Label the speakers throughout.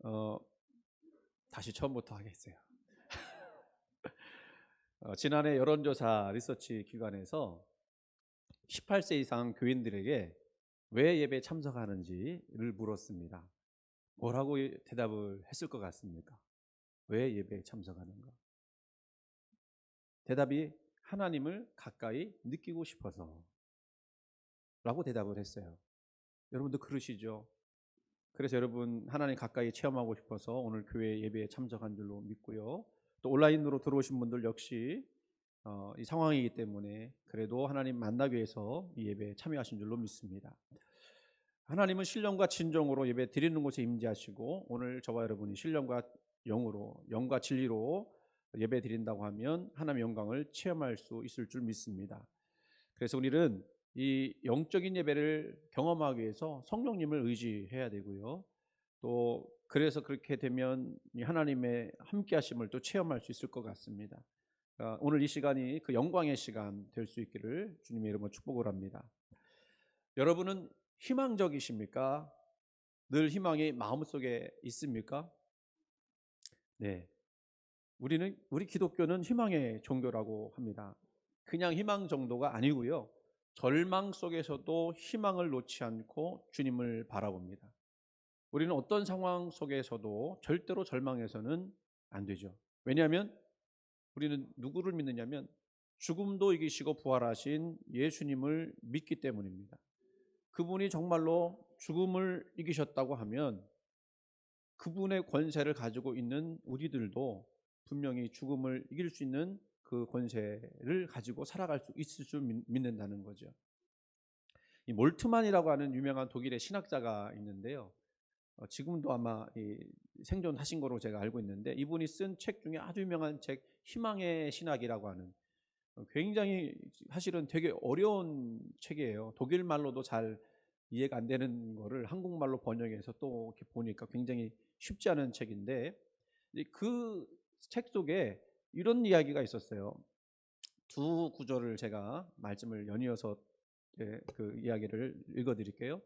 Speaker 1: 어, 다시 처음부터 하겠어요. 지난해 여론조사 리서치 기관에서 18세 이상 교인들에게 왜 예배에 참석하는지를 물었습니다. 뭐라고 대답을 했을 것 같습니까? 왜 예배에 참석하는가? 대답이 하나님을 가까이 느끼고 싶어서 라고 대답을 했어요. 여러분도 그러시죠? 그래서 여러분 하나님 가까이 체험하고 싶어서 오늘 교회 예배에 참석한 줄로 믿고요. 또 온라인으로 들어오신 분들 역시 이 상황이기 때문에 그래도 하나님 만나기 위해서 이 예배에 참여하신 줄로 믿습니다. 하나님은 신령과 진정으로 예배 드리는 곳에 임재하시고 오늘 저와 여러분이 신령과 영과 진리로 예배 드린다고 하면 하나님의 영광을 체험할 수 있을 줄 믿습니다. 그래서 우리는 이 영적인 예배를 경험하기 위해서 성령님을 의지해야 되고요. 또 그래서 그렇게 되면 하나님의 함께하심을 또 체험할 수 있을 것 같습니다. 오늘 이 시간이 그 영광의 시간 될 수 있기를 주님의 이름으로 축복을 합니다. 여러분은 희망적이십니까? 늘 희망이 마음속에 있습니까? 네. 우리 기독교는 희망의 종교라고 합니다. 그냥 희망 정도가 아니고요. 절망 속에서도 희망을 놓지 않고 주님을 바라봅니다. 우리는 어떤 상황 속에서도 절대로 절망해서는 안 되죠. 왜냐하면 우리는 누구를 믿느냐면 죽음도 이기시고 부활하신 예수님을 믿기 때문입니다. 그분이 정말로 죽음을 이기셨다고 하면 그분의 권세를 가지고 있는 우리들도 분명히 죽음을 이길 수 있는 그 권세를 가지고 살아갈 수 있을 줄 믿는다는 거죠. 이 몰트만이라고 하는 유명한 독일의 신학자가 있는데요. 지금도 아마 생존하신 거로 제가 알고 있는데 이분이 쓴 책 중에 아주 유명한 책 희망의 신학이라고 하는 굉장히 사실은 되게 어려운 책이에요. 독일 말로도 잘 이해가 안 되는 거를 한국말로 번역해서 또 이렇게 보니까 굉장히 쉽지 않은 책인데 그 책 속에 이런 이야기가 있었어요. 두 구절을 제가 말씀을 연이어서 그 이야기를 읽어드릴게요.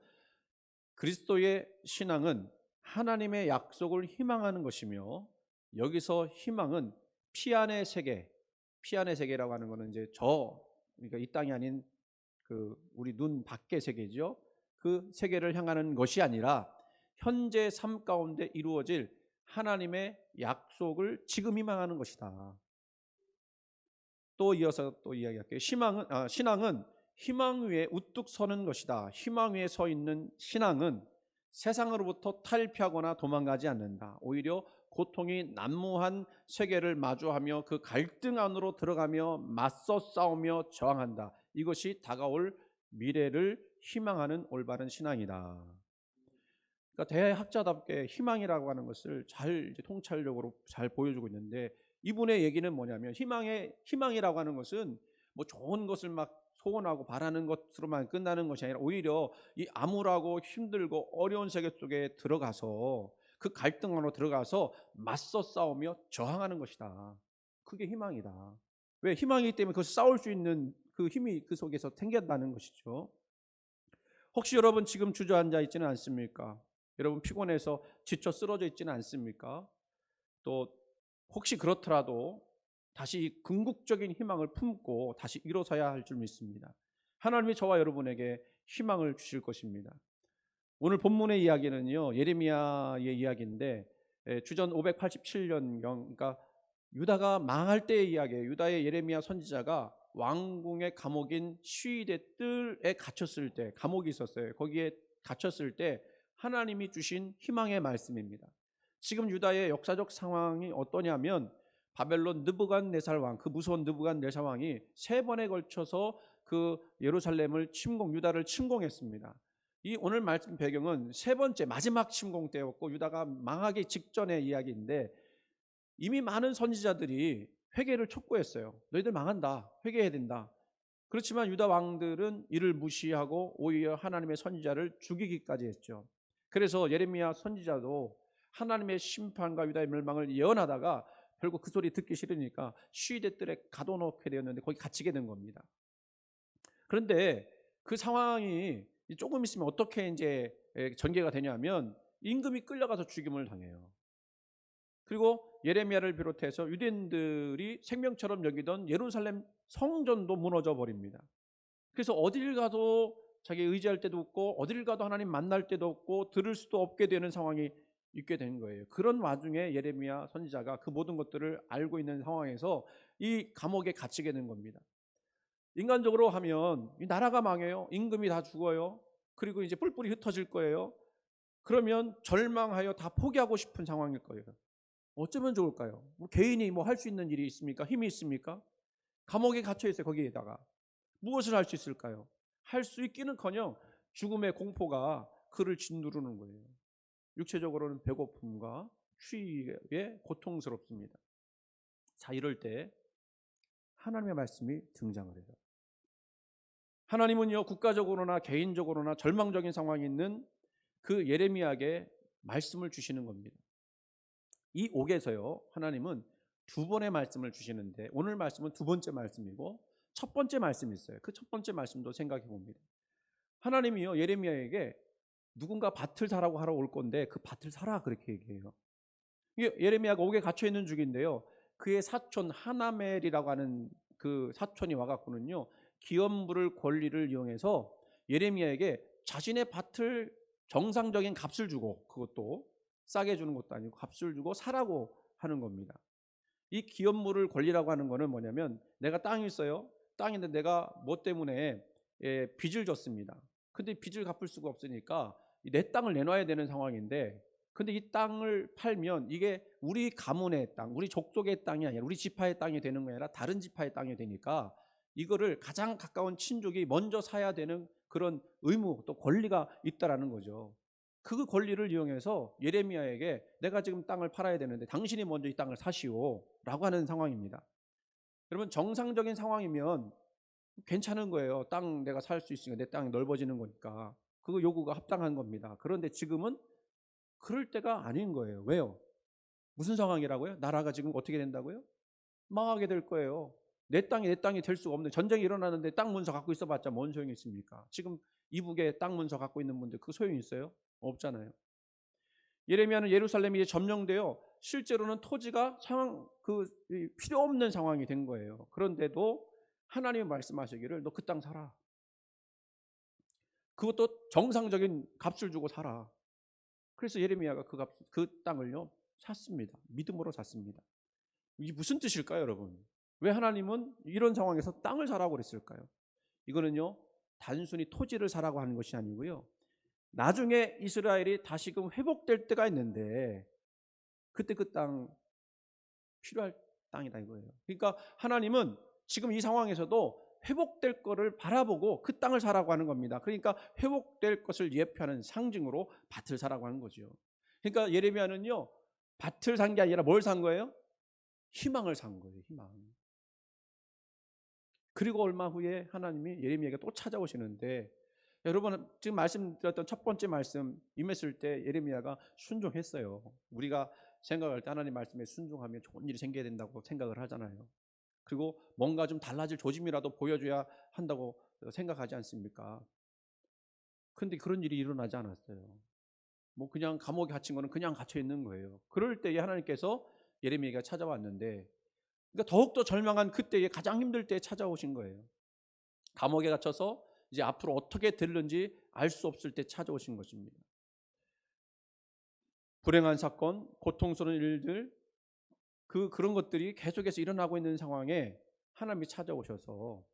Speaker 1: 그리스도의 신앙은 하나님의 약속을 희망하는 것이며 여기서 희망은 피안의 세계라고 하는 것은 이제 그러니까 이 땅이 아닌 그 우리 눈 밖의 세계죠. 그 세계를 향하는 것이 아니라 현재 삶 가운데 이루어질 하나님의 약속을 지금 희망하는 것이다. 또 이어서 또 이야기할게요. 신앙은 희망 위에 우뚝 서는 것이다. 희망 위에 서 있는 신앙은 세상으로부터 탈피하거나 도망가지 않는다. 오히려 고통이 난무한 세계를 마주하며 그 갈등 안으로 들어가며 맞서 싸우며 저항한다. 이것이 다가올 미래를 희망하는 올바른 신앙이다. 그러니까 대학자답게 희망이라고 하는 것을 잘 통찰력으로 잘 보여주고 있는데 이분의 얘기는 뭐냐면 희망이라고 하는 것은 뭐 좋은 것을 막 소원하고 바라는 것으로만 끝나는 것이 아니라 오히려 이 암울하고 힘들고 어려운 세계 속에 들어가서 그 갈등 안으로 들어가서 맞서 싸우며 저항하는 것이다. 그게 희망이다. 왜? 희망이기 때문에 그 싸울 수 있는 그 힘이 그 속에서 생긴다는 것이죠. 혹시 여러분 지금 주저앉아 있지는 않습니까? 여러분 피곤해서 지쳐 쓰러져 있지는 않습니까? 또 혹시 그렇더라도 다시 궁극적인 희망을 품고 다시 일어서야 할 줄 믿습니다. 하나님이 저와 여러분에게 희망을 주실 것입니다. 오늘 본문의 이야기는요, 예레미야의 이야기인데 주전 587년경, 그러니까 유다가 망할 때의 이야기예요. 유다의 예레미야 선지자가 왕궁의 감옥인 시위대 뜰에 갇혔을 때, 감옥이 있었어요. 거기에 갇혔을 때 하나님이 주신 희망의 말씀입니다. 지금 유다의 역사적 상황이 어떠냐면 바벨론 느부갓네살 왕, 그 무서운 느부갓네살 왕이 3번에 걸쳐서 그 예루살렘을 유다를 침공했습니다. 이 오늘 말씀 배경은 3번째 마지막 침공 때였고 유다가 망하기 직전의 이야기인데 이미 많은 선지자들이 회개를 촉구했어요. 너희들 망한다. 회개해야 된다. 그렇지만 유다 왕들은 이를 무시하고 오히려 하나님의 선지자를 죽이기까지 했죠. 그래서 예레미야 선지자도 하나님의 심판과 유다의 멸망을 예언하다가 결국 그 소리 듣기 싫으니까 시위대 뜰에 가둬놓게 되었는데 거기 갇히게 된 겁니다. 그런데 그 상황이 조금 있으면 어떻게 이제 전개가 되냐면 임금이 끌려가서 죽임을 당해요. 그리고 예레미야를 비롯해서 유대인들이 생명처럼 여기던 예루살렘 성전도 무너져 버립니다. 그래서 어딜 가도 자기 의지할 때도 없고 어딜 가도 하나님 만날 때도 없고 들을 수도 없게 되는 상황이 있게 된 거예요. 그런 와중에 예레미야 선지자가 그 모든 것들을 알고 있는 상황에서 이 감옥에 갇히게 된 겁니다. 인간적으로 하면 이 나라가 망해요. 임금이 다 죽어요. 그리고 이제 뿔뿔이 흩어질 거예요. 그러면 절망하여 다 포기하고 싶은 상황일 거예요. 어쩌면 좋을까요? 뭐 개인이 뭐 할 수 있는 일이 있습니까? 힘이 있습니까? 감옥에 갇혀 있어요. 거기에다가 무엇을 할 수 있을까요? 할 수 있기는커녕 죽음의 공포가 그를 짓누르는 거예요. 육체적으로는 배고픔과 추위에 고통스럽습니다. 자, 이럴 때 하나님의 말씀이 등장을 해요. 하나님은요, 국가적으로나 개인적으로나 절망적인 상황이 있는 그 예레미야에게 말씀을 주시는 겁니다. 이 옥에서요, 하나님은 두 번의 말씀을 주시는데 오늘 말씀은 두 번째 말씀이고 첫 번째 말씀이 있어요. 그 첫 번째 말씀도 생각해 봅니다. 하나님이요, 예레미야에게 누군가 밭을 사라고 하러 올 건데 그 밭을 사라 그렇게 얘기해요. 이게 예레미야가 옥에 갇혀 있는 중인데요. 그의 사촌 하나멜이라고 하는 그 사촌이 와갖고는요, 기업물을 권리를 이용해서 예레미야에게 자신의 밭을 정상적인 값을 주고, 그것도 싸게 주는 것도 아니고 값을 주고 사라고 하는 겁니다. 이 기업물을 권리라고 하는 거는 뭐냐면, 내가 땅이 있어요. 땅인데 내가 뭐 때문에 빚을 졌습니다. 근데 빚을 갚을 수가 없으니까 내 땅을 내놔야 되는 상황인데, 근데 이 땅을 팔면 이게 우리 가문의 땅, 우리 족속의 땅이 아니라 우리 지파의 땅이 되는 게 아니라 다른 지파의 땅이 되니까 이거를 가장 가까운 친족이 먼저 사야 되는 그런 의무 또 권리가 있다라는 거죠. 그 권리를 이용해서 예레미야에게 내가 지금 땅을 팔아야 되는데 당신이 먼저 이 땅을 사시오 라고 하는 상황입니다. 여러분, 정상적인 상황이면 괜찮은 거예요. 땅 내가 살 수 있으니까 내 땅이 넓어지는 거니까 그 요구가 합당한 겁니다. 그런데 지금은 그럴 때가 아닌 거예요. 왜요? 무슨 상황이라고요? 나라가 지금 어떻게 된다고요? 망하게 될 거예요. 내 땅이 될 수가 없는, 전쟁이 일어나는데 땅 문서 갖고 있어봤자 뭔 소용이 있습니까? 지금 이북에 땅 문서 갖고 있는 분들 그 소용이 있어요? 없잖아요. 예레미야는 예루살렘이 점령되어 실제로는 토지가 필요 없는 상황이 된 거예요. 그런데도 하나님이 말씀하시기를 너 그 땅 사라. 그것도 정상적인 값을 주고 사라. 그래서 예레미야가 그 땅을요 샀습니다. 믿음으로 샀습니다. 이게 무슨 뜻일까요, 여러분? 왜 하나님은 이런 상황에서 땅을 사라고 그랬을까요? 이거는요, 단순히 토지를 사라고 하는 것이 아니고요, 나중에 이스라엘이 다시금 회복될 때가 있는데 그때 그 땅 필요할 땅이다 이거예요. 그러니까 하나님은 지금 이 상황에서도 회복될 거를 바라보고 그 땅을 사라고 하는 겁니다. 그러니까 회복될 것을 예표하는 상징으로 밭을 사라고 하는 거죠. 그러니까 예레미야는요, 밭을 산 게 아니라 뭘 산 거예요? 희망을 산 거예요. 희망. 그리고 얼마 후에 하나님이 예레미야에게 또 찾아오시는데, 여러분 지금 말씀드렸던 첫 번째 말씀 임했을 때 예레미야가 순종했어요. 우리가 생각할 때 하나님 말씀에 순종하면 좋은 일이 생겨야 된다고 생각을 하잖아요. 그리고 뭔가 좀 달라질 조짐이라도 보여줘야 한다고 생각하지 않습니까? 그런데 그런 일이 일어나지 않았어요. 뭐 그냥 감옥에 갇힌 거는 그냥 갇혀 있는 거예요. 그럴 때에 하나님께서 예레미야가 찾아왔는데, 그러니까 더욱더 절망한 그때에 가장 힘들 때에 찾아오신 거예요. 감옥에 갇혀서 이제 앞으로 어떻게 될는지 알 수 없을 때 찾아오신 것입니다. 불행한 사건, 고통스러운 일들, 그런 것들이 계속해서 일어나고 있는 상황에 하나님이 찾아오셔서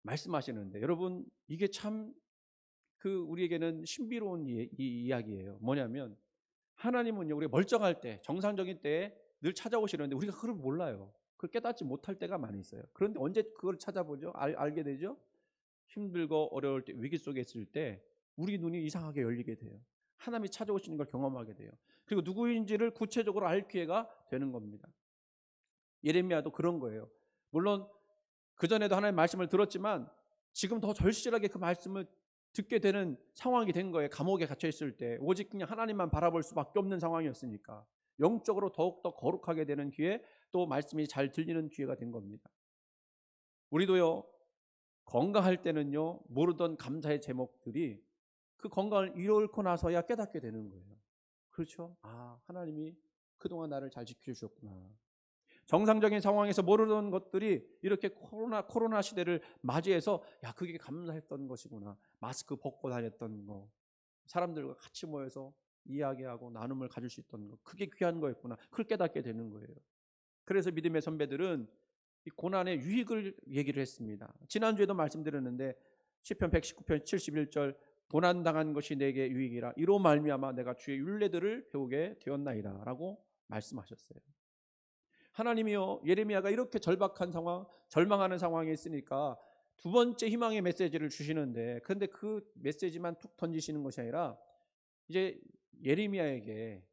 Speaker 1: 말씀하시는데, 여러분 이게 참 우리에게는 신비로운 이야기예요. 뭐냐면 하나님은요, 우리가 멀쩡할 때, 정상적인 때에 늘 찾아오시는데 우리가 그걸 몰라요. 그걸 깨닫지 못할 때가 많이 있어요. 그런데 언제 그걸 찾아보죠? 알게 되죠? 힘들고 어려울 때, 위기 속에 있을 때 우리 눈이 이상하게 열리게 돼요. 하나님이 찾아오시는 걸 경험하게 돼요. 그리고 누구인지를 구체적으로 알 기회가 되는 겁니다. 예레미야도 그런 거예요. 물론 그전에도 하나님의 말씀을 들었지만 지금 더 절실하게 그 말씀을 듣게 되는 상황이 된 거예요. 감옥에 갇혀 있을 때 오직 그냥 하나님만 바라볼 수밖에 없는 상황이었으니까 영적으로 더욱더 거룩하게 되는 기회, 또 말씀이 잘 들리는 기회가 된 겁니다. 우리도요, 건강할 때는요 모르던 감사의 제목들이 그 건강을 잃고 나서야 깨닫게 되는 거예요. 그렇죠? 아, 하나님이 그동안 나를 잘 지켜주셨구나. 정상적인 상황에서 모르던 것들이 이렇게 코로나 시대를 맞이해서 야, 그게 감사했던 것이구나. 마스크 벗고 다녔던 거, 사람들과 같이 모여서 이야기하고 나눔을 가질 수 있던 거, 그게 귀한 거였구나. 그걸 깨닫게 되는 거예요. 그래서 믿음의 선배들은 이 고난의 유익을 얘기를 했습니다. 지난주에도 말씀드렸는데 시편 119편 71절, 고난당한 것이 내게 유익이라 이로 말미암아 내가 주의 율례들을 배우게 되었나이다 라고 말씀하셨어요. 하나님이요, 예레미야가 이렇게 절박한 상황, 절망하는 상황에 있으니까 두 번째 희망의 메시지를 주시는데, 그런데 그 메시지만 툭 던지시는 것이 아니라 이제 예레미야에게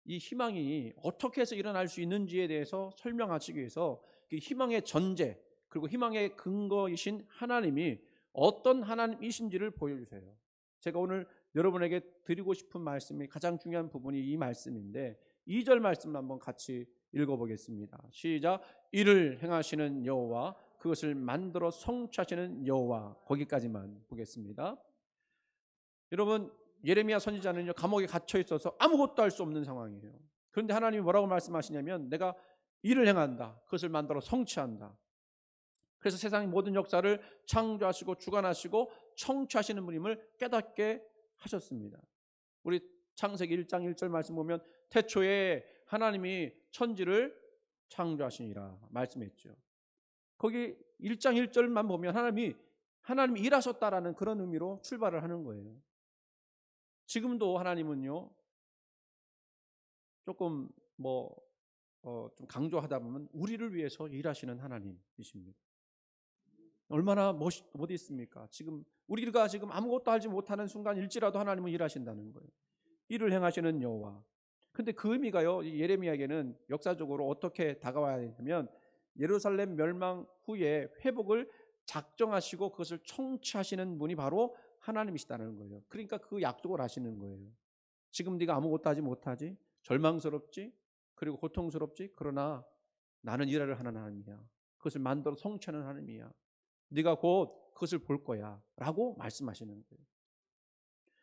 Speaker 1: 이 희망이 어떻게 해서 일어날 수 있는지에 대해서 설명하시기 위해서 그 희망의 전제, 그리고 희망의 근거이신 하나님이 어떤 하나님이신지를 보여주세요. 제가 오늘 여러분에게 드리고 싶은 말씀이 가장 중요한 부분이 이 말씀인데, 2절 말씀을 한번 같이 읽어보겠습니다. 시작. 이를 행하시는 여호와, 그것을 만들어 성취하시는 여호와. 거기까지만 보겠습니다. 여러분, 예레미야 선지자는요, 감옥에 갇혀 있어서 아무것도 할 수 없는 상황이에요. 그런데 하나님이 뭐라고 말씀하시냐면 내가 일을 행한다, 그것을 만들어 성취한다. 그래서 세상의 모든 역사를 창조하시고 주관하시고 청취하시는 분임을 깨닫게 하셨습니다. 우리 창세기 1장 1절 말씀 보면 태초에 하나님이 천지를 창조하시니라 말씀했죠. 거기 1장 1절만 보면 하나님이 일하셨다라는 그런 의미로 출발을 하는 거예요. 지금도 하나님은요, 조금 좀 강조하다 보면 우리를 위해서 일하시는 하나님이십니다. 얼마나 멋있습니까? 지금 우리가 지금 아무것도 하지 못하는 순간일지라도 하나님은 일하신다는 거예요. 일을 행하시는 여호와. 근데 그 의미가요, 예레미야에게는 역사적으로 어떻게 다가와야 되냐면 예루살렘 멸망 후에 회복을 작정하시고 그것을 청취하시는 분이 바로 하나님이시다는 거예요. 그러니까 그 약속을 하시는 거예요. 지금 네가 아무것도 하지 못하지, 절망스럽지, 그리고 고통스럽지, 그러나 나는 일을 하는 하나님이야. 그것을 만들어 성취하는 하나님이야. 네가 곧 그것을 볼 거야 라고 말씀하시는 거예요.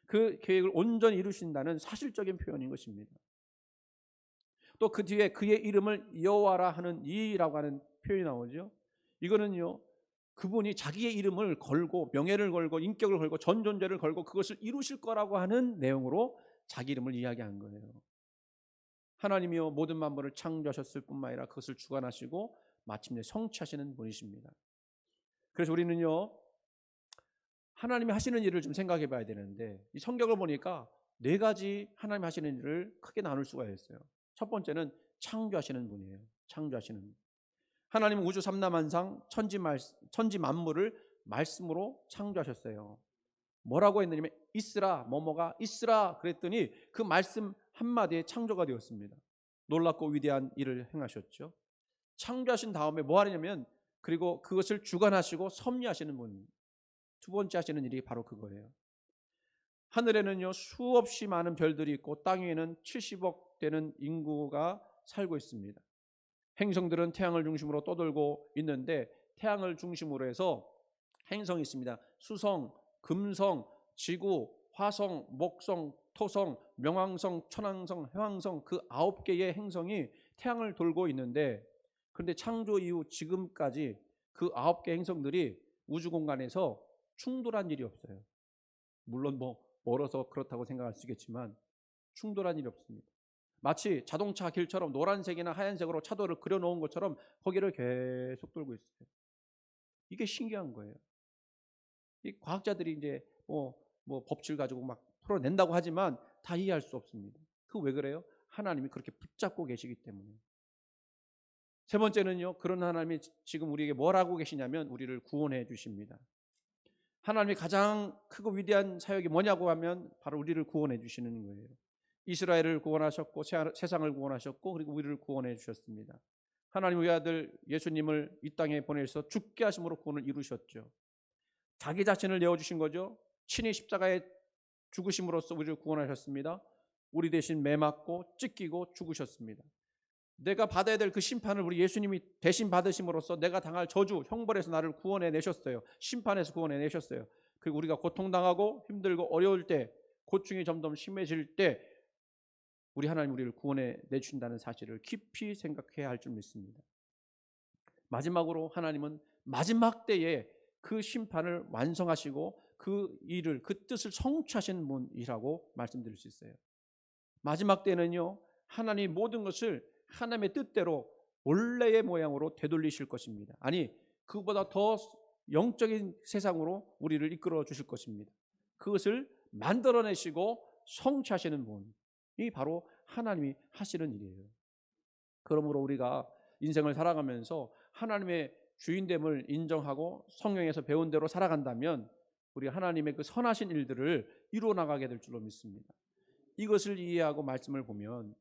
Speaker 1: 그 계획을 온전히 이루신다는 사실적인 표현인 것입니다. 또 그 뒤에 그의 이름을 여호와라 하는 이라고 하는 표현이 나오죠. 이거는요, 그분이 자기의 이름을 걸고 명예를 걸고 인격을 걸고 전 존재를 걸고 그것을 이루실 거라고 하는 내용으로 자기 이름을 이야기한 거예요. 하나님이요, 모든 만물을 창조하셨을 뿐만 아니라 그것을 주관하시고 마침내 성취하시는 분이십니다. 그래서 우리는요, 하나님이 하시는 일을 좀 생각해 봐야 되는데, 이 성경을 보니까 네 가지 하나님이 하시는 일을 크게 나눌 수가 있어요. 첫 번째는 창조하시는 분이에요. 창조하시는 분. 하나님은 우주 삼라만상 천지 만물을 말씀으로 창조하셨어요. 뭐라고 했느냐면 있으라, 뭐뭐가 있으라 그랬더니 그 말씀 한마디에 창조가 되었습니다. 놀랍고 위대한 일을 행하셨죠. 창조하신 다음에 뭐 하느냐면, 그리고 그것을 주관하시고 섭리하시는 분. 두 번째 하시는 일이 바로 그거예요. 하늘에는요, 수없이 많은 별들이 있고 땅 위에는 70억 되는 인구가 살고 있습니다. 행성들은 태양을 중심으로 떠돌고 있는데 태양을 중심으로 해서 행성이 있습니다. 수성, 금성, 지구, 화성, 목성, 토성, 명왕성, 천왕성, 해왕성, 그 9개의 행성이 태양을 돌고 있는데, 그런데 창조 이후 지금까지 그 9개 행성들이 우주 공간에서 충돌한 일이 없어요. 물론 멀어서 그렇다고 생각할 수 있겠지만 충돌한 일이 없습니다. 마치 자동차 길처럼 노란색이나 하얀색으로 차도를 그려놓은 것처럼 거기를 계속 돌고 있어요. 이게 신기한 거예요. 이 과학자들이 이제 법칙을 가지고 막 풀어낸다고 하지만 다 이해할 수 없습니다. 그 왜 그래요? 하나님이 그렇게 붙잡고 계시기 때문에. 세 번째는요, 그런 하나님이 지금 우리에게 뭘 하고 계시냐면 우리를 구원해 주십니다. 하나님이 가장 크고 위대한 사역이 뭐냐고 하면 바로 우리를 구원해 주시는 거예요. 이스라엘을 구원하셨고 세상을 구원하셨고 그리고 우리를 구원해 주셨습니다. 하나님 외아들 예수님을 이 땅에 보내서 죽게 하심으로 구원을 이루셨죠. 자기 자신을 내어주신 거죠. 친히 십자가에 죽으심으로써 우리를 구원하셨습니다. 우리 대신 매 맞고 찢기고 죽으셨습니다. 내가 받아야 될 그 심판을 우리 예수님이 대신 받으심으로써 내가 당할 저주, 형벌에서 나를 구원해 내셨어요. 심판에서 구원해 내셨어요. 그리고 우리가 고통당하고 힘들고 어려울 때, 고충이 점점 심해질 때 우리 하나님 우리를 구원해 내주신다는 사실을 깊이 생각해야 할 줄 믿습니다. 마지막으로 하나님은 마지막 때에 그 심판을 완성하시고 그 일을, 그 뜻을 성취하신 분이라고 말씀드릴 수 있어요. 마지막 때는요, 하나님 모든 것을 하나님의 뜻대로 원래의 모양으로 되돌리실 것입니다. 아니, 그보다 더 영적인 세상으로 우리를 이끌어 주실 것입니다. 그것을 만들어내시고 성취하시는 분이 바로 하나님이 하시는 일이에요. 그러므로 우리가 인생을 살아가면서 하나님의 주인됨을 인정하고 성경에서 배운 대로 살아간다면 우리 하나님의 그 선하신 일들을 이루어 나가게 될 줄로 믿습니다. 이것을 이해하고 말씀을 보면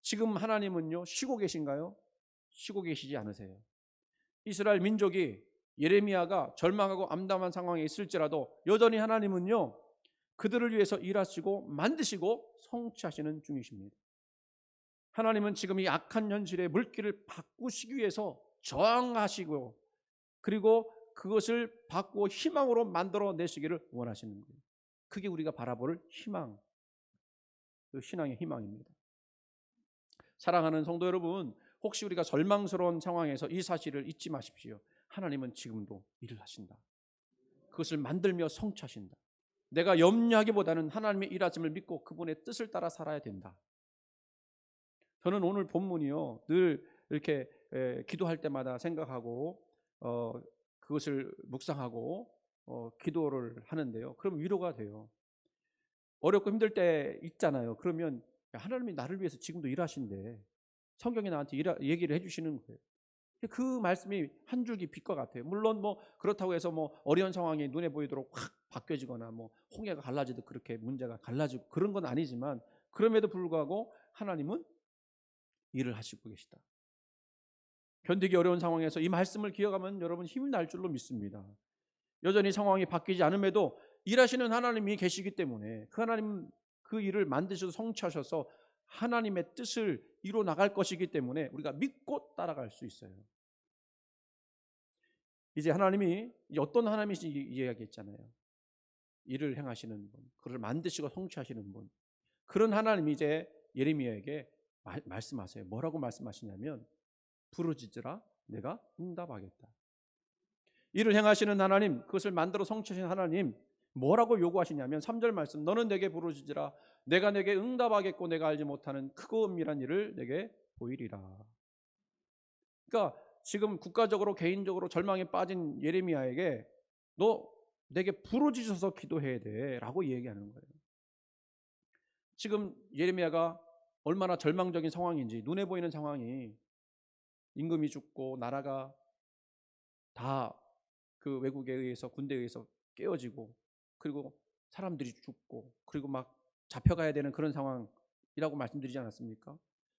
Speaker 1: 지금 하나님은요, 쉬고 계신가요? 쉬고 계시지 않으세요. 이스라엘 민족이, 예레미야가 절망하고 암담한 상황에 있을지라도 여전히 하나님은요, 그들을 위해서 일하시고 만드시고 성취하시는 중이십니다. 하나님은 지금 이 악한 현실의 물기를 바꾸시기 위해서 저항하시고, 그리고 그것을 바꾸어 희망으로 만들어내시기를 원하시는 거예요. 그게 우리가 바라볼 희망, 그 신앙의 희망입니다. 사랑하는 성도 여러분, 혹시 우리가 절망스러운 상황에서 이 사실을 잊지 마십시오. 하나님은 지금도 일을 하신다. 그것을 만들며 성취하신다. 내가 염려하기보다는 하나님의 일하심을 믿고 그분의 뜻을 따라 살아야 된다. 저는 오늘 본문이요, 늘 이렇게 기도할 때마다 생각하고 그것을 묵상하고 기도를 하는데요. 그럼 위로가 돼요. 어렵고 힘들 때 있잖아요. 그러면 하나님이 나를 위해서 지금도 일하신대. 성경이 나한테 얘기를 해주시는 거예요. 그 말씀이 한 줄기 빛과 같아요. 물론 뭐 그렇다고 해서 뭐 어려운 상황이 눈에 보이도록 확 바뀌어지거나 뭐 홍해가 갈라지듯 그렇게 문제가 갈라지고 그런 건 아니지만, 그럼에도 불구하고 하나님은 일을 하시고 계시다. 견디기 어려운 상황에서 이 말씀을 기억하면 여러분 힘이 날 줄로 믿습니다. 여전히 상황이 바뀌지 않음에도 일하시는 하나님이 계시기 때문에 그 하나님 그 일을 만드셔서 성취하셔서 하나님의 뜻을 이루어 나갈 것이기 때문에 우리가 믿고 따라갈 수 있어요. 이제 하나님이 어떤 하나님이신지 이야기했잖아요. 일을 행하시는 분, 그를 만드시고 성취하시는 분, 그런 하나님이 이제 예레미야에게 말씀하세요. 뭐라고 말씀하시냐면 부르짖으라 내가 응답하겠다. 일을 행하시는 하나님, 그것을 만들어 성취하시는 하나님, 뭐라고 요구하시냐면 3절 말씀, 너는 내게 부르짖으라 내가 내게 응답하겠고 내가 알지 못하는 크고 은밀한 일을 내게 보이리라. 그러니까 지금 국가적으로 개인적으로 절망에 빠진 예레미야에게 너 내게 부르짖어서 기도해야 돼 라고 얘기하는 거예요. 지금 예레미야가 얼마나 절망적인 상황인지, 눈에 보이는 상황이 임금이 죽고 나라가 다 그 외국에 의해서, 군대에 의해서 깨어지고, 그리고 사람들이 죽고, 그리고 막 잡혀가야 되는 그런 상황이라고 말씀드리지 않았습니까?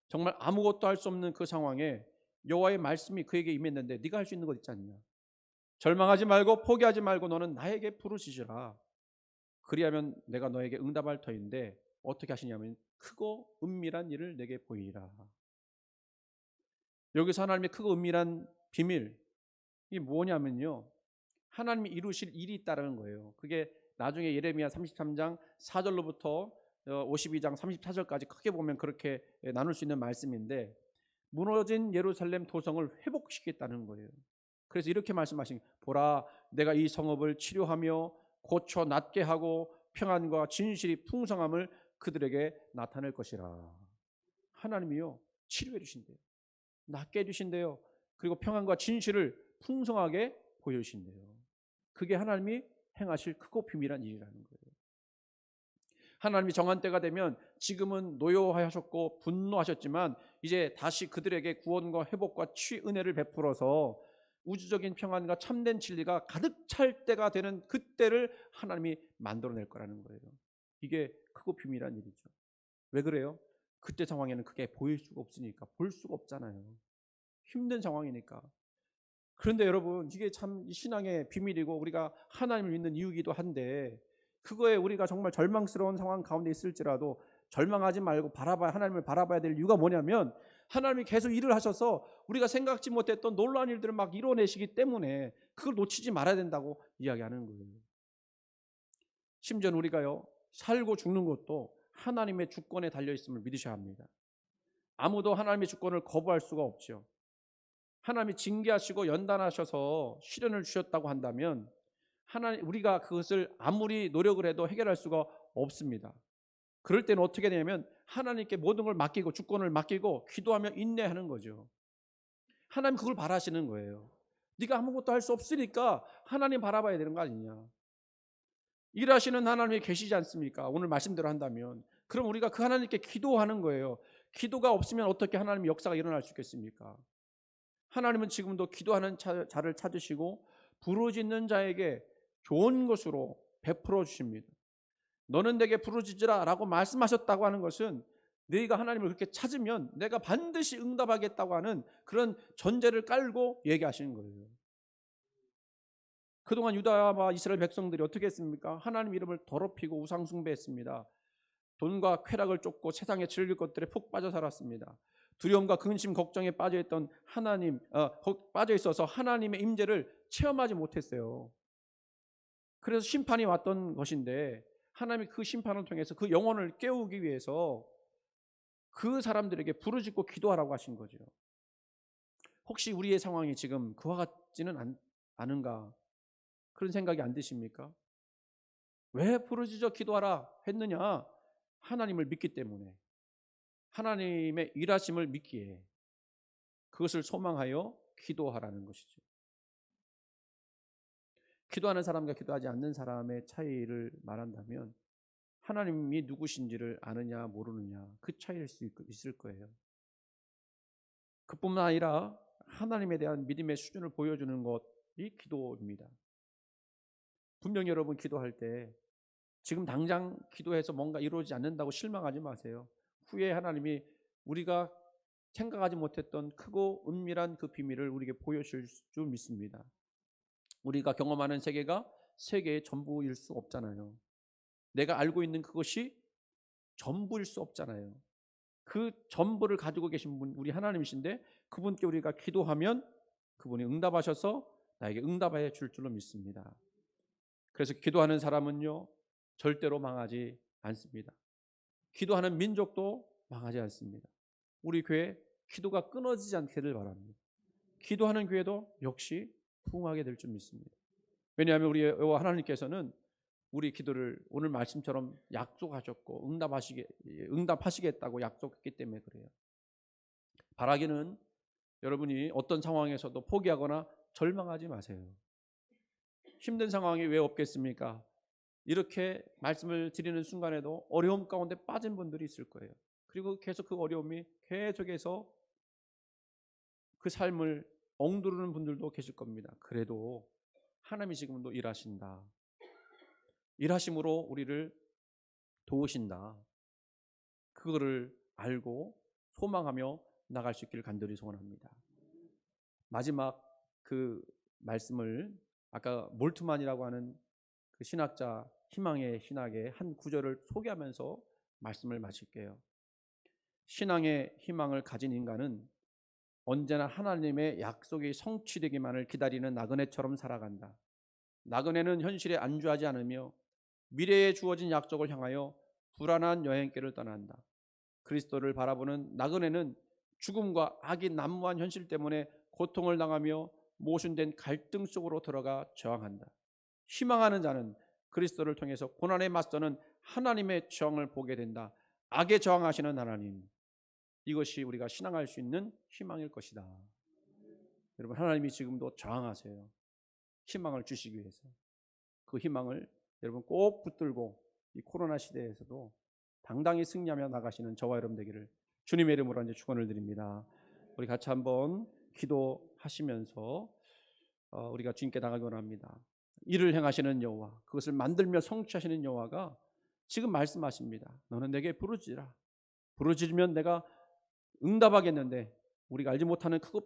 Speaker 1: 정말 아무것도 할 수 없는 그 상황에 여호와의 말씀이 그에게 임했는데 네가 할 수 있는 것 있지 않냐? 절망하지 말고 포기하지 말고 너는 나에게 부르짖으라. 그리하면 내가 너에게 응답할 터인데 어떻게 하시냐면 크고 은밀한 일을 내게 보이리라. 여기서 하나님의 크고 은밀한 비밀, 이게 뭐냐면요, 하나님이 이루실 일이 있다는 거예요. 그게 나중에 예레미야 33장 4절로부터 52장 34절까지 크게 보면 그렇게 나눌 수 있는 말씀인데, 무너진 예루살렘 도성을 회복시키겠다는 거예요. 그래서 이렇게 말씀하신, 보라 내가 이 성읍을 치료하며 고쳐 낫게 하고 평안과 진실이 풍성함을 그들에게 나타낼 것이라. 하나님이요 치료해 주신대요. 낫게 해주신대요. 그리고 평안과 진실을 풍성하게 보여주신대요. 그게 하나님이 행하실 크고 비밀한 일이라는 거예요. 하나님이 정한 때가 되면 지금은 노여하셨고 분노하셨지만 이제 다시 그들에게 구원과 회복과 치유 은혜를 베풀어서 우주적인 평안과 참된 진리가 가득 찰 때가 되는 그때를 하나님이 만들어낼 거라는 거예요. 이게 크고 비밀한 일이죠. 왜 그래요? 그때 상황에는 그게 보일 수가 없으니까, 볼 수가 없잖아요. 힘든 상황이니까. 그런데 여러분, 이게 참 신앙의 비밀이고 우리가 하나님을 믿는 이유이기도 한데, 그거에 우리가 정말 절망스러운 상황 가운데 있을지라도 절망하지 말고 하나님을 바라봐야 될 이유가 뭐냐면, 하나님이 계속 일을 하셔서 우리가 생각지 못했던 놀라운 일들을 막 이뤄내시기 때문에 그걸 놓치지 말아야 된다고 이야기하는 거예요. 심지어는 우리가요, 살고 죽는 것도 하나님의 주권에 달려 있음을 믿으셔야 합니다. 아무도 하나님의 주권을 거부할 수가 없죠. 하나님이 징계하시고 연단하셔서 시련을 주셨다고 한다면 우리가 그것을 아무리 노력을 해도 해결할 수가 없습니다. 그럴 때는 어떻게 되냐면 하나님께 모든 걸 맡기고 주권을 맡기고 기도하며 인내하는 거죠. 하나님 그걸 바라시는 거예요. 네가 아무것도 할 수 없으니까 하나님 바라봐야 되는 거 아니냐. 일하시는 하나님이 계시지 않습니까? 오늘 말씀대로 한다면. 그럼 우리가 그 하나님께 기도하는 거예요. 기도가 없으면 어떻게 하나님의 역사가 일어날 수 있겠습니까? 하나님은 지금도 기도하는 자를 찾으시고 부르짖는 자에게 좋은 것으로 베풀어 주십니다. 너는 내게 부르짖으라 라고 말씀하셨다고 하는 것은 너희가 하나님을 그렇게 찾으면 내가 반드시 응답하겠다고 하는 그런 전제를 깔고 얘기하시는 거예요. 그동안 유다와 이스라엘 백성들이 어떻게 했습니까? 하나님 이름을 더럽히고 우상 숭배했습니다. 돈과 쾌락을 쫓고 세상에 즐길 것들에 푹 빠져 살았습니다. 두려움과 근심, 걱정에 빠져 있던 빠져 있어서 하나님의 임재를 체험하지 못했어요. 그래서 심판이 왔던 것인데 하나님이 그 심판을 통해서 그 영혼을 깨우기 위해서 그 사람들에게 부르짖고 기도하라고 하신 거죠. 혹시 우리의 상황이 지금 그와 같지는 않은가? 그런 생각이 안 드십니까? 왜 부르짖어 기도하라 했느냐? 하나님을 믿기 때문에, 하나님의 일하심을 믿기에 그것을 소망하여 기도하라는 것이죠. 기도하는 사람과 기도하지 않는 사람의 차이를 말한다면 하나님이 누구신지를 아느냐 모르느냐 그 차이일 수 있을 거예요. 그뿐만 아니라 하나님에 대한 믿음의 수준을 보여주는 것이 기도입니다. 분명히 여러분 기도할 때 지금 당장 기도해서 뭔가 이루어지지 않는다고 실망하지 마세요. 후에 하나님이 우리가 생각하지 못했던 크고 은밀한 그 비밀을 우리에게 보여줄 줄 믿습니다. 우리가 경험하는 세계가 세계의 전부일 수 없잖아요. 내가 알고 있는 그것이 전부일 수 없잖아요. 그 전부를 가지고 계신 분 우리 하나님이신데 그분께 우리가 기도하면 그분이 응답하셔서 나에게 응답해 줄 줄로 믿습니다. 그래서 기도하는 사람은요 절대로 망하지 않습니다. 기도하는 민족도 망하지 않습니다. 우리 교회 기도가 끊어지지 않기를 바랍니다. 기도하는 교회도 역시 부흥하게 될 줄 믿습니다. 왜냐하면 우리 여호와 하나님께서는 우리 기도를 오늘 말씀처럼 약속하셨고 응답하시겠다고 약속했기 때문에 그래요. 바라기는 여러분이 어떤 상황에서도 포기하거나 절망하지 마세요. 힘든 상황이 왜 없겠습니까? 이렇게 말씀을 드리는 순간에도 어려움 가운데 빠진 분들이 있을 거예요. 그리고 계속 그 어려움이 계속해서 그 삶을 엉두르는 분들도 계실 겁니다. 그래도 하나님이 지금도 일하신다. 일하심으로 우리를 도우신다. 그거를 알고 소망하며 나갈 수 있기를 간절히 소원합니다. 마지막 그 말씀을 아까 몰트만이라고 하는 그 신학자 희망의 신학의 한 구절을 소개하면서 말씀을 마칠게요. 신앙의 희망을 가진 인간은 언제나 하나님의 약속이 성취되기만을 기다리는 나그네처럼 살아간다. 나그네는 현실에 안주하지 않으며 미래에 주어진 약속을 향하여 불안한 여행길을 떠난다. 그리스도를 바라보는 나그네는 죽음과 악이 난무한 현실 때문에 고통을 당하며 모순된 갈등 속으로 들어가 저항한다. 희망하는 자는 그리스도를 통해서 고난에 맞서는 하나님의 저항을 보게 된다. 악에 저항하시는 하나님, 이것이 우리가 신앙할 수 있는 희망일 것이다. 여러분 하나님이 지금도 저항하세요. 희망을 주시기 위해서. 그 희망을 여러분 꼭 붙들고 이 코로나 시대에서도 당당히 승리하며 나가시는 저와 여러분 되기를 주님의 이름으로 이제 축원을 드립니다. 우리 같이 한번 기도하시면서 우리가 주님께 나가기 원합니다. 일을 행하시는 여호와, 그것을 만들며 성취하시는 여호와가 지금 말씀하십니다. 너는 내게 부르짖으라. 부르짖으면 내가 응답하겠는데 우리가 알지 못하는 크고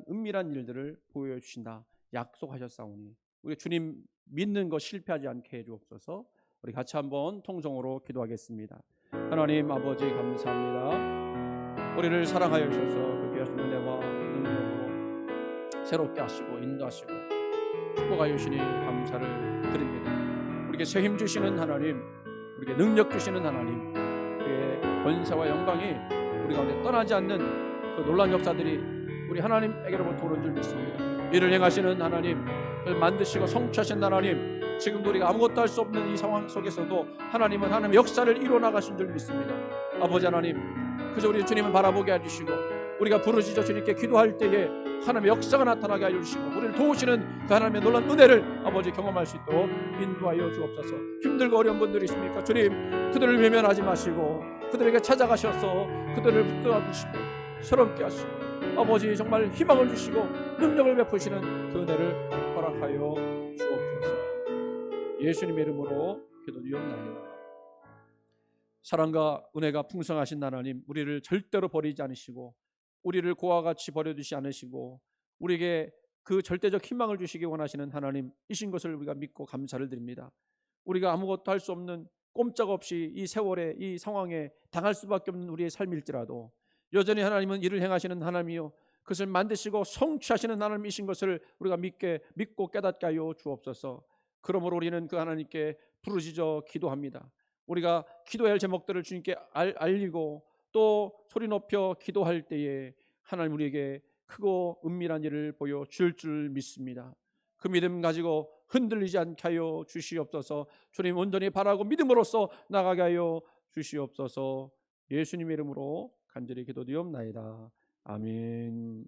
Speaker 1: 은밀한 일들을 보여주신다. 약속하셨사오니 우리 주님 믿는 것 실패하지 않게 해주옵소서. 우리 같이 한번 통성으로 기도하겠습니다. 하나님 아버지 감사합니다. 우리를 사랑하여 주셔서 그 귀하신 은혜와 능력으로 새롭게 하시고 인도하시고 축복하여 주시니 감사를 드립니다. 우리에게 새 힘 주시는 하나님, 우리에게 능력 주시는 하나님, 그의 권세와 영광이 우리 가운데 떠나지 않는 그 놀라운 역사들이 우리 하나님에게로부터 오는 줄 믿습니다. 이를 행하시는 하나님, 그를 만드시고 성취하신 하나님, 지금도 우리가 아무것도 할 수 없는 이 상황 속에서도 하나님은 하나님의 역사를 이루어 나가신 줄 믿습니다. 아버지 하나님, 그저 우리 주님을 바라보게 해주시고 우리가 부르짖어 주님께 기도할 때에 하나님의 역사가 나타나게 해주시고 우리를 도우시는 그 하나님의 놀라운 은혜를 아버지 경험할 수 있도록 인도하여 주옵소서. 힘들고 어려운 분들이 있습니까? 주님, 그들을 외면하지 마시고 그들에게 찾아가셔서 그들을 붙들어 주시고 새롭게 하시고 아버지 정말 희망을 주시고 능력을 베푸시는 그 은혜를 허락하여 주옵소서. 예수님의 이름으로 기도드리옵나이다. 사랑과 은혜가 풍성하신 하나님, 우리를 절대로 버리지 않으시고 우리를 고와 같이 버려두지 않으시고 우리에게 그 절대적 희망을 주시기 원하시는 하나님이신 것을 우리가 믿고 감사를 드립니다. 우리가 아무것도 할 수 없는 꼼짝없이 이 세월에 이 상황에 당할 수밖에 없는 우리의 삶일지라도 여전히 하나님은 일을 행하시는 하나님이요 그것을 만드시고 성취하시는 하나님이신 것을 우리가 믿고 깨닫게 하여 주옵소서. 그러므로 우리는 그 하나님께 부르짖어 기도합니다. 우리가 기도해야 할 제목들을 주님께 알리고 또 소리 높여 기도할 때에 하나님 우리에게 크고 은밀한 일을 보여줄 줄 믿습니다. 그 믿음 가지고 흔들리지 않게 하여 주시옵소서. 주님 온전히 바라고 믿음으로써 나가게 하여 주시옵소서. 예수님의 이름으로 간절히 기도드리옵나이다. 아멘.